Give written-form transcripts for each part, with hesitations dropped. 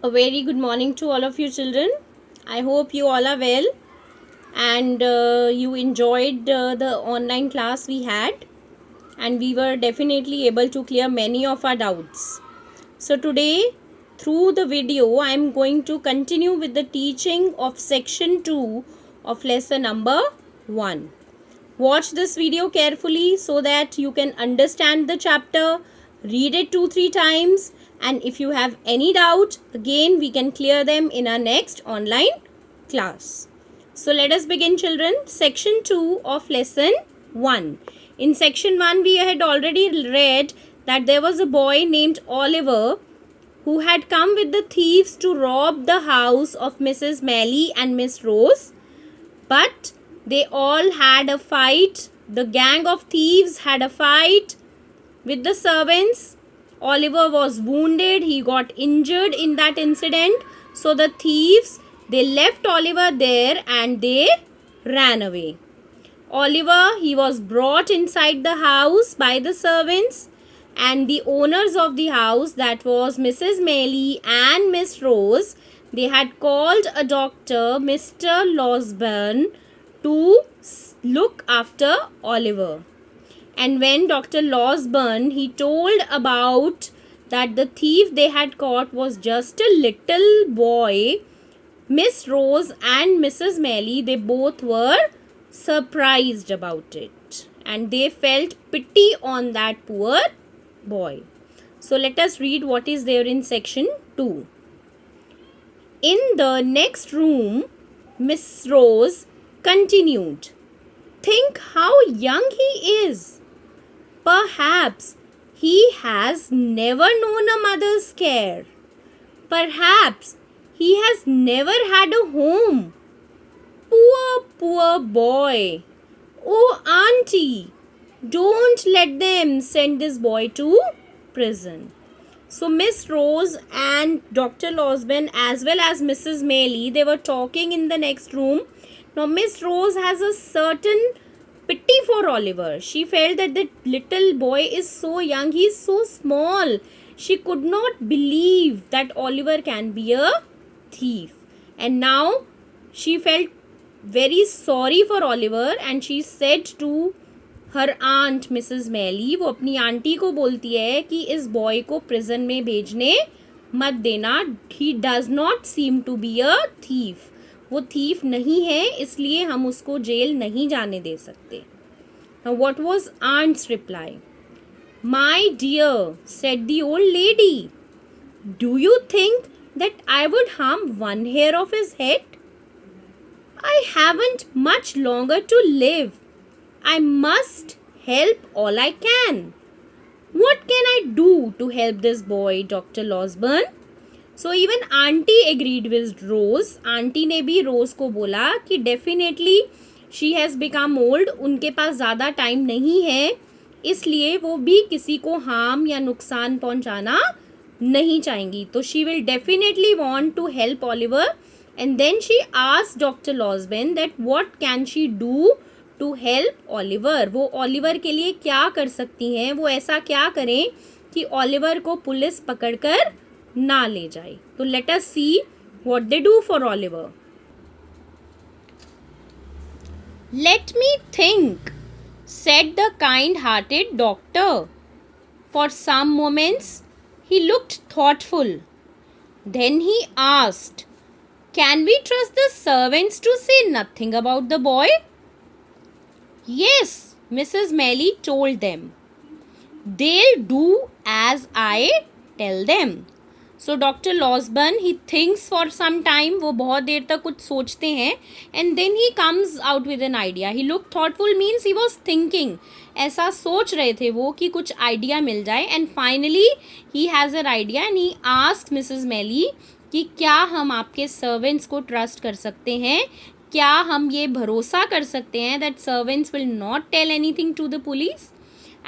A very good morning to all of you children. I hope you all are well and you enjoyed the online class we had, and we were definitely able to clear many of our doubts. So today through the video I am going to continue with the teaching of section 2 of lesson number 1. Watch this video carefully so that you can understand the chapter, read it 2-3 times, and if you have any doubt, again we can clear them in our next online class. So let us begin children. Section 2 of lesson 1. In section 1 we had already read that there was a boy named Oliver who had come with the thieves to rob the house of Mrs. Melly and Miss Rose, but they all had a fight. The gang of thieves had a fight with the servants. Oliver was wounded. He got injured in that incident. So the thieves, they left Oliver there and they ran away. Oliver, he was brought inside the house by the servants, and the owners of the house, that was Mrs. Melly and Miss Rose, they had called a doctor, Mr. Losburn, to look after Oliver. And when Dr. Losburn, he told about that the thief they had caught was just a little boy, Miss Rose and Mrs. Melly, they both were surprised about it, and they felt pity on that poor boy. So let us read what is there in section 2. In the next room, Miss Rose continued, "Think how young he is. Perhaps he has never known a mother's care. Perhaps he has never had a home. Poor boy. Oh, auntie, don't let them send this boy to prison." So Miss Rose and Dr. Losburn as well as Mrs. Melly, they were talking in the next room. Now Miss Rose has a certain pity for Oliver. She felt that the little boy is so young, he is so small. She could not believe that Oliver can be a thief. And now she felt very sorry for Oliver, and she said to her aunt Mrs. Melly, वो अपनी aunty को बोलती है कि इस boy को prison में भेजने मत देना. He does not seem to be a thief. वो थीफ नहीं है, इसलिए हम उसको जेल नहीं जाने दे सकते. Now what was aunt's reply? "My dear," said the old lady, "do you think that I would harm one hair of his head? I haven't much longer to live. I must help all I can. What can I do to help this boy, Dr. Losburn?" So even auntie agreed with Rose. Aunty ने भी रोज को बोला कि definitely she has become old, उनके पास ज़्यादा time नहीं है, इसलिए वो भी किसी को हार्म या नुकसान पहुंचाना नहीं चाहेंगी. तो she will definitely want to help Oliver. And then she asked doctor Losberne that what can she do to help Oliver. वो ऑलिवर के लिए क्या कर सकती हैं, वो ऐसा क्या करें कि ऑलिवर को पुलिस पकड़कर ना ले जाए. तो let us see what they do for Oliver. "Let me think," said the kind-hearted doctor. For some moments he looked thoughtful. Then he asked, "Can we trust the servants to say nothing about the boy?" "Yes," Mrs. Melly told them. "They'll do as I tell them." So Dr. Losburn, he thinks for some time. वो बहुत देर तक कुछ सोचते हैं, and then he comes out with an idea. He looked thoughtful means he was thinking. ऐसा सोच रहे थे वो कि कुछ आइडिया मिल जाए, and finally he has an idea and he asked Mrs. Melly कि क्या हम आपके servants को trust कर सकते हैं, क्या हम ये भरोसा कर सकते हैं that servants will not tell anything to the police?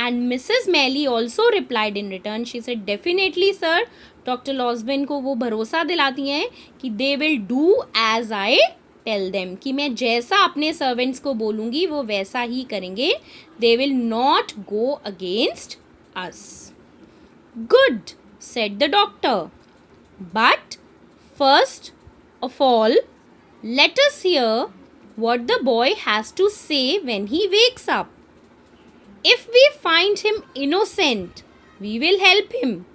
And Mrs. Melly also replied in return. She said, "Definitely sir." Doctor Losberne को वो भरोसा दिलाती हैं कि they will do as I tell them, कि मैं जैसा अपने सर्वेंट्स को बोलूँगी वो वैसा ही करेंगे. They will not go against us. "Good," said the doctor. "But First of all, let us hear what the boy has to say when he wakes up. If we find him innocent, we will help him.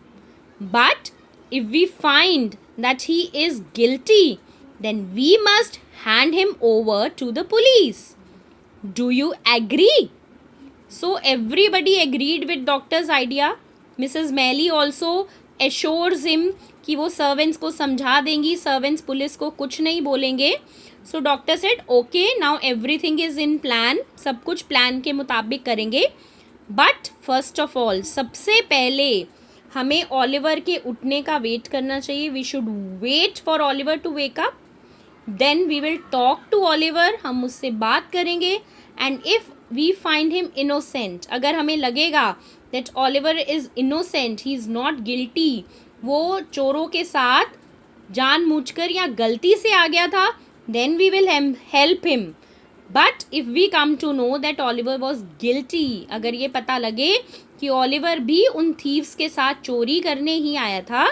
But if we find that he is guilty, then we must hand him over to the police. Do you agree? So everybody agreed with doctor's idea. Mrs. Melly also assures him कि वो servants को समझा देंगी, servants police को कुछ नहीं बोलेंगे. So doctor said okay, now everything is in plan, सब कुछ प्लान के मुताबिक करेंगे. बट फर्स्ट ऑफ ऑल, सबसे पहले हमें ओलिवर के उठने का वेट करना चाहिए. We should wait for Oliver to wake up. Then we will talk to Oliver, हम उससे बात करेंगे. And if we find him innocent, अगर हमें लगेगा that Oliver is innocent, he is not guilty, वो चोरों के साथ जानबूझकर या गलती से आ गया था, then we will help him. But if we come to know that Oliver was guilty, अगर ये पता लगे कि ओलिवर भी उन थीव्स के साथ चोरी करने ही आया था,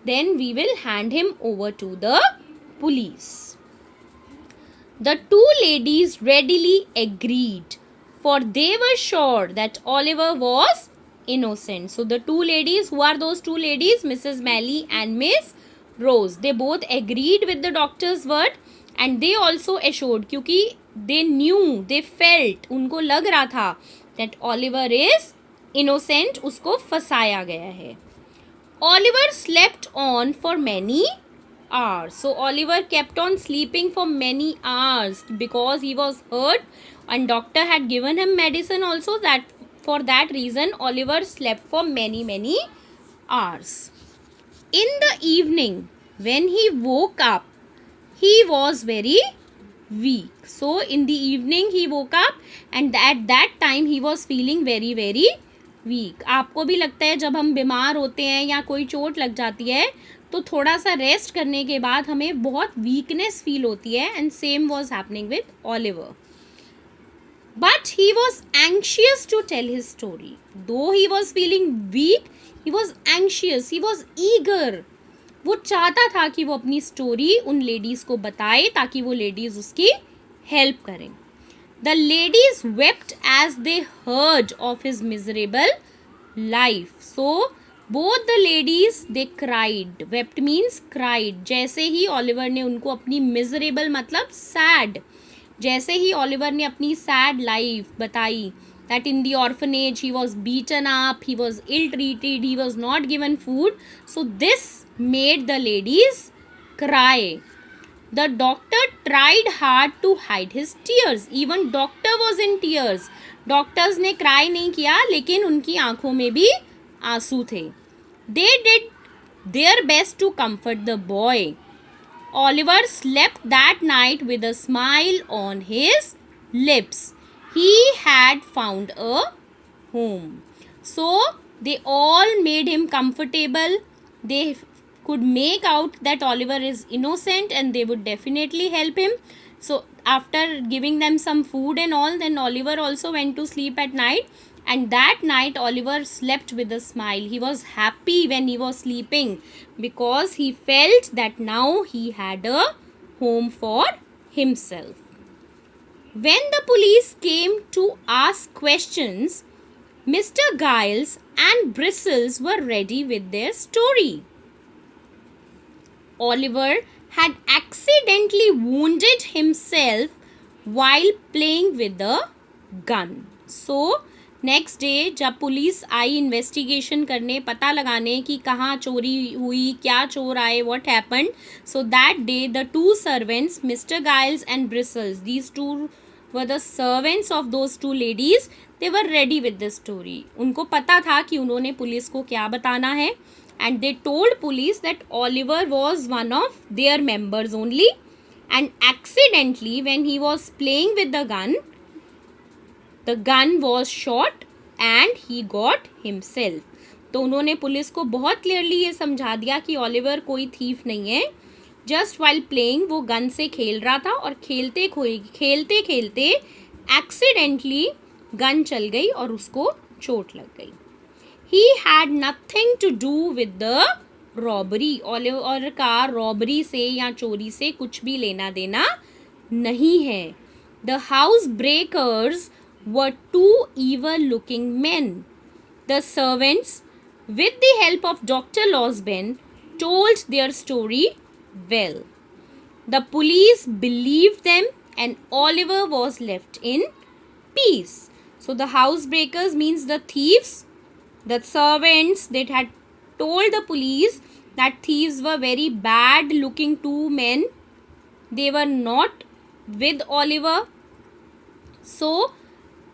then we will hand him over to the police. The two ladies readily agreed, for they were sure that Oliver was innocent. So the two ladies, who are those two ladies? Mrs. Malley and Miss Rose. They both agreed with the doctor's word and they also assured, क्योंकि they knew, they felt, उनको लग रहा था that Oliver is innocent, उसको फंसाया गया है. Oliver slept on for many hours. So Oliver kept on sleeping for many hours because he was hurt and doctor had given him medicine also. That for that reason Oliver slept for many hours. In the evening when he woke up, he was very weak. So in the evening he woke up and at that time he was feeling very weak. आपको भी लगता है जब हम बीमार होते हैं या कोई चोट लग जाती है तो थोड़ा सा रेस्ट करने के बाद हमें बहुत वीकनेस फील होती है, and same was happening with Oliver. But he was anxious to tell his story. Though he was feeling weak, he was anxious, he was eager. वो चाहता था कि वो अपनी स्टोरी उन लेडीज़ को बताए ताकि वो लेडीज़ उसकी हेल्प करें. The ladies wept as they heard of his miserable life. So both the ladies they cried. Wept means cried. जैसे ही ओलिवर ने उनको अपनी मिजरेबल मतलब सैड, जैसे ही ओलिवर ने अपनी सैड लाइफ बताई, that in the orphanage he was beaten up, he was ill treated, he was not given food, so this made the ladies cry. The doctor tried hard to hide his tears. Even doctor was in tears. Doctors ने cry नहीं किया लेकिन उनकी आंखों में भी आंसू थे. They did their best to comfort the boy. Oliver slept that night with a smile on his lips. He had found a home. So they all made him comfortable. They could make out that Oliver is innocent and they would definitely help him. So after giving them some food and all, then Oliver also went to sleep at night. And that night Oliver slept with a smile. He was happy when he was sleeping because he felt that now he had a home for himself. When the police came to ask questions, Mr. Giles and Bristles were ready with their story. Oliver had accidentally wounded himself while playing with a gun. So next day जब police आई investigation करने, पता लगाने कि कहाँ चोरी हुई, क्या चोर आए, what happened, so that day the two servants, mister Giles and bristles, these two were the servants of those two ladies, they were ready with the story. उनको पता था कि उन्होंने पुलिस को क्या बताना है, and they told police that Oliver was one of their members only, and accidentally when he was playing with the gun, the gun was shot and he got himself. तो उन्होंने पुलिस को बहुत clearly ये समझा दिया कि Oliver कोई thief नहीं है. जस्ट वाइल प्लेइंग वो गन से खेल रहा था और खेलते खेलते एक्सीडेंटली गन चल गई और उसको चोट लग गई. He had nothing to do with the robbery. Oliver का रॉबरी से या चोरी से कुछ भी लेना देना नहीं है। The house breakers were two evil looking men. The servants, with the help of Dr. Losben, told their story well. The police believed them and Oliver was left in peace. So the housebreakers means the thieves. The servants that had told the police that thieves were very bad looking two men. They were not with Oliver. So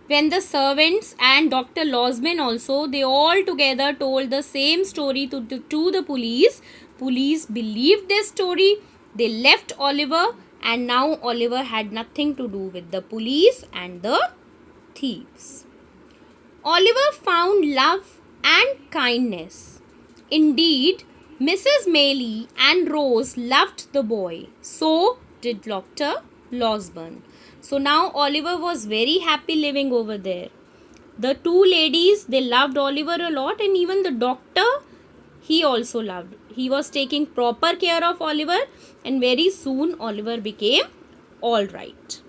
when the servants and Dr. Losman also, they all together told the same story to the police. Police believed their story. They left Oliver and now Oliver had nothing to do with the police and the thieves. Oliver found love and kindness. Indeed, Mrs. Maylie and Rose loved the boy. So did Dr. Losburn. So now Oliver was very happy living over there. The two ladies, they loved Oliver a lot, and even the doctor, he also loved. He was taking proper care of Oliver, and very soon Oliver became all right.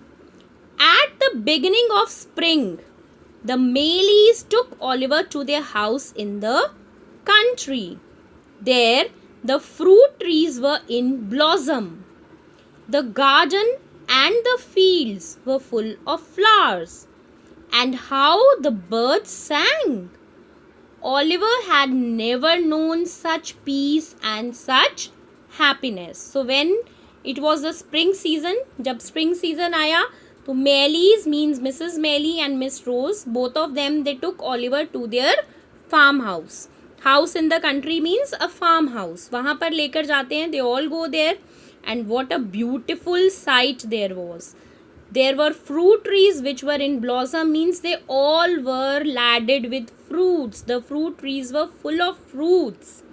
At the beginning of spring, the Maylies took Oliver to their house in the country. There, the fruit trees were in blossom. The garden and the fields were full of flowers. And how the birds sang! Oliver had never known such peace and such happiness. So when it was the spring season, जब spring season आया, तो Maylies means Mrs. Maylie and Miss Rose, both of them, they took Oliver to their farmhouse. House in the country means a farmhouse. वहाँ पर लेकर जाते हैं, they all go there. And what a beautiful sight there was. There were fruit trees which were in blossom, means they all were laden with fruits. The fruit trees were full of fruits.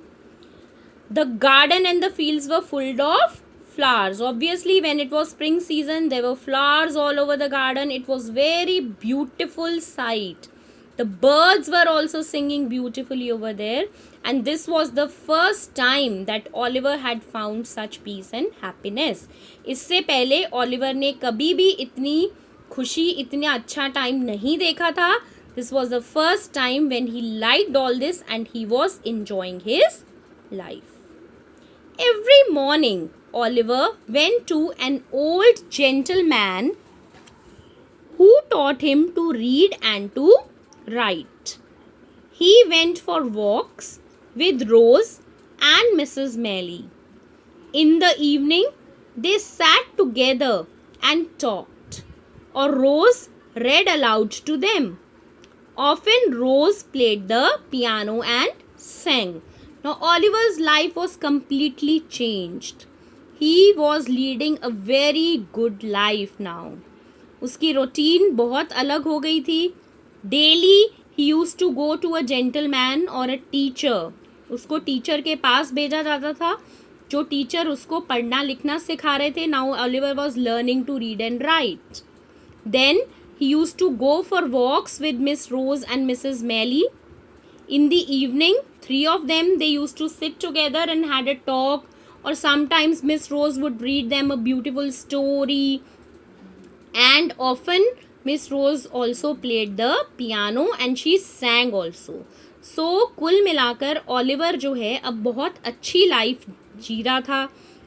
The garden and the fields were full of flowers. Obviously, when it was spring season, there were flowers all over the garden. It was very beautiful sight. The birds were also singing beautifully over there. And this was the first time that Oliver had found such peace and happiness. इससे पहले Oliver ने कभी भी इतनी खुशी, इतना अच्छा time नहीं देखा था. This was the first time when he liked all this and he was enjoying his life. Every morning, Oliver went to an old gentleman who taught him to read and to write. He went for walks with Rose and Mrs. Maylie. In the evening, they sat together and talked, or Rose read aloud to them. Often Rose played the piano and sang. Now Oliver's life was completely changed. He was leading a very good life now. उसकी routine बहुत अलग हो गई थी. Daily he used to go to a gentleman or a teacher. उसको teacher के पास भेजा जाता था, जो टीचर उसको पढ़ना लिखना सिखा रहे थे. Now Oliver was learning to read and write. Then he used to go for walks with Miss Rose and Mrs Maylie. In the evening, three of them, they used to sit together and had a talk, or sometimes Miss Rose would read them a beautiful story, and often Miss Rose also played the piano and she sang also. So कुल मिलाकर Oliver जो है अब बहुत अच्छी life जी रहा था.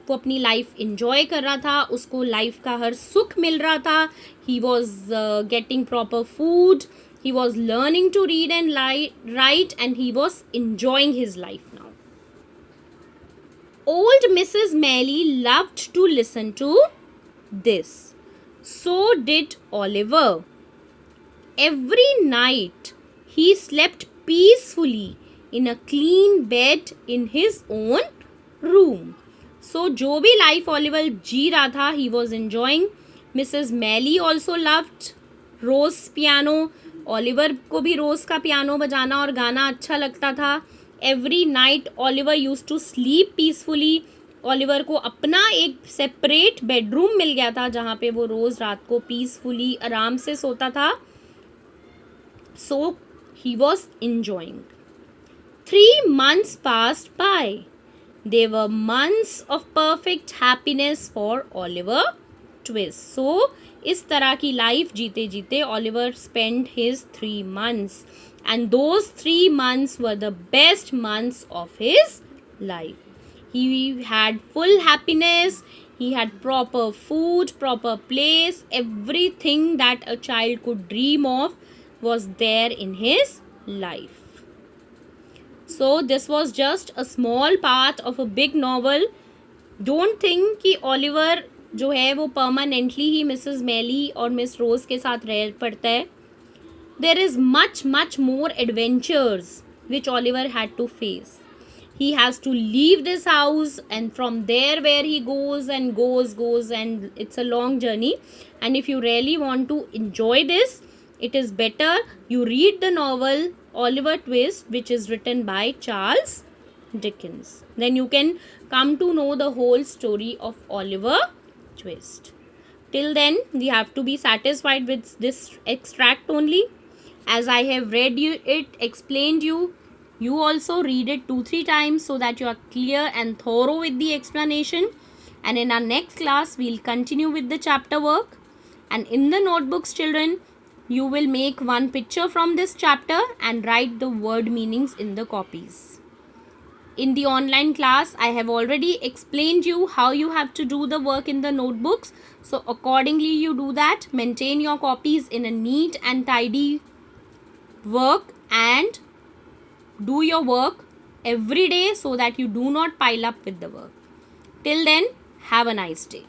वो अपनी लाइफ इंजॉय कर रहा था, उसको लाइफ का हर सुख मिल रहा था. He was getting proper food, he was learning to read and write, and he was enjoying his life now. Old Mrs. Maylie loved to listen to this. So did Oliver. Every night he slept peacefully in a clean bed in his own room. So जो भी life Oliver जी रहा था, he was enjoying. Mrs. Maylie also loved Rose piano. Oliver को भी रोज का piano बजाना और गाना अच्छा लगता था. Every night Oliver use to sleep peacefully. Oliver को अपना एक सेपरेट बेडरूम मिल गया था जहाँ पे वो रोज रात को पीसफुली आराम से सोता था. सो he was enjoying. 3 months passed by. They were months of perfect happiness for Oliver Twist. So, इस तरह की लाइफ जीते जीते Oliver spent his 3 months, and those 3 months were the best months of his life. He had full happiness, he had proper food, proper place, everything that a child could dream of was there in his life. So this was just a small part of a big novel. Don't think कि Oliver जो है वो permanently ही Mrs. Melly और Miss Rose के साथ रह पड़ता है. There is much more adventures which Oliver had to face. He has to leave this house, and from there where he goes and it's a long journey. And if you really want to enjoy this, it is better you read the novel Oliver Twist, which is written by Charles Dickens. Then you can come to know the whole story of Oliver Twist. Till then, we have to be satisfied with this extract only. As I have read it, explained you also read it 2-3 times so that you are clear and thorough with the explanation. And in our next class, we'll continue with the chapter work. And in the notebooks, children, you will make one picture from this chapter and write the word meanings in the copies. In the online class, I have already explained you how you have to do the work in the notebooks. So accordingly, you do that. Maintain your copies in a neat and tidy work, and do your work every day so that you do not pile up with the work. Till then, have a nice day.